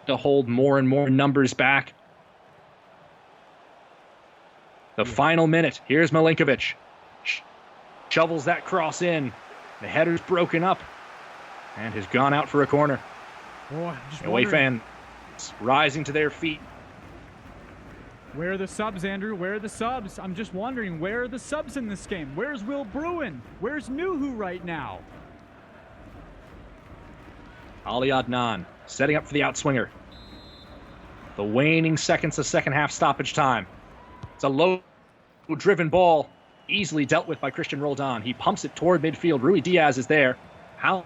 to hold more and more numbers back. The final minute. Here's Milinkovic. Shovels that cross in. The header's broken up and has gone out for a corner. Boy, away fans rising to their feet. Where are the subs, Andrew? Where are the subs? I'm just wondering, where are the subs in this game? Where's Will Bruin? Where's Nuhu right now? Ali Adnan setting up for the outswinger. The waning seconds of second half stoppage time. It's a low-driven ball, easily dealt with by Christian Roldan. He pumps it toward midfield. Rui Diaz is there. How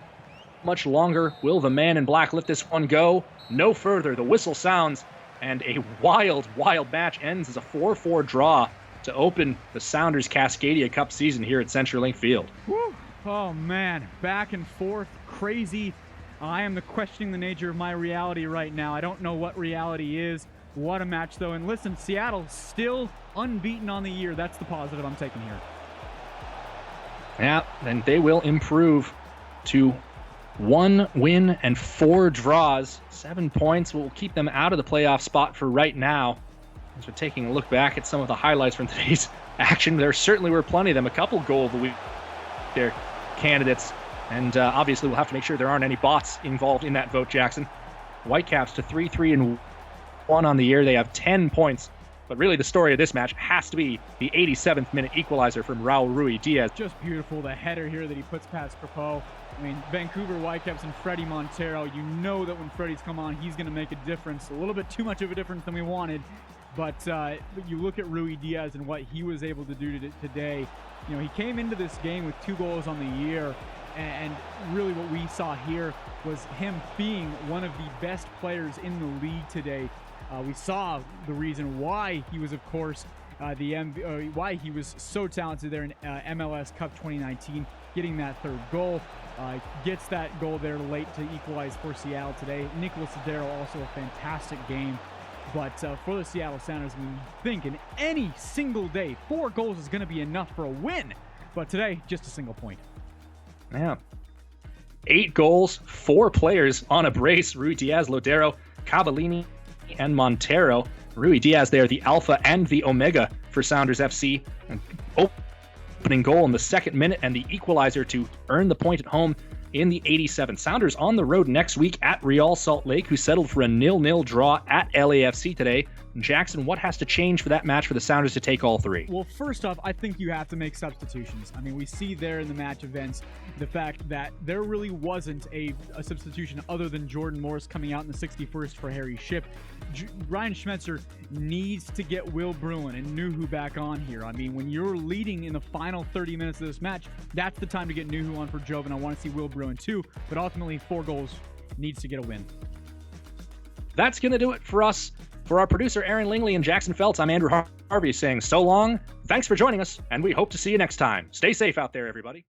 much longer will the man in black let this one go? No further. The whistle sounds, and a wild, wild match ends as a 4-4 draw to open the Sounders Cascadia Cup season here at CenturyLink Field. Woo. Oh man, back and forth, crazy. I am questioning the nature of my reality right now. I don't know what reality is. What a match though. And listen, Seattle still unbeaten on the year. That's the positive I'm taking here. Yeah, and they will improve to 1 win and 4 draws. 7 points will keep them out of the playoff spot for right now. As we're taking a look back at some of the highlights from today's action, there certainly were plenty of them. A couple goal of the week there candidates. And obviously we'll have to make sure there aren't any bots involved in that vote, Jackson. Whitecaps to 3-3-1 on the year. They have 10 points. But really the story of this match has to be the 87th minute equalizer from Raul Ruiz-Diaz. Just beautiful, the header here that he puts past Crepeau. I mean, Vancouver Whitecaps and Freddie Montero, you know that when Freddie's come on, he's going to make a difference. A little bit too much of a difference than we wanted. But you look at Ruiz-Diaz and what he was able to do today. You know, he came into this game with 2 goals on the year. And really what we saw here was him being one of the best players in the league today. We saw the reason why he was, of course, why he was so talented there in MLS Cup 2019, getting that 3rd goal. Gets that goal there late to equalize for Seattle today. Nicholas Cedero also a fantastic game. But for the Seattle Sounders, we think in any single day, 4 goals is going to be enough for a win. But today, just a single point. Yeah. 8 goals, 4 players on a brace. Ruiz-Diaz, Lodero, Cavallini, and Montero. Ruiz-Diaz there, the alpha and the omega for Sounders FC. Opening goal in the 2nd minute and the equalizer to earn the point at home in the 87th. Sounders on the road next week at Real Salt Lake, who settled for a 0-0 draw at LAFC today. Jackson, what has to change for that match for the Sounders to take all 3? Well, first off, I think you have to make substitutions. I mean, we see there in the match events the fact that there really wasn't a substitution other than Jordan Morris coming out in the 61st for Harry Shipp. Ryan Schmetzer needs to get Will Bruin and Nuhu back on here. I mean, when you're leading in the final 30 minutes of this match, that's the time to get Nuhu on for Jovan. I want to see Will Bruin too, but ultimately 4 goals needs to get a win. That's going to do it for us. For our producer, Aaron Lingley and Jackson Feltz, I'm Andrew Harvey saying so long, thanks for joining us, and we hope to see you next time. Stay safe out there, everybody.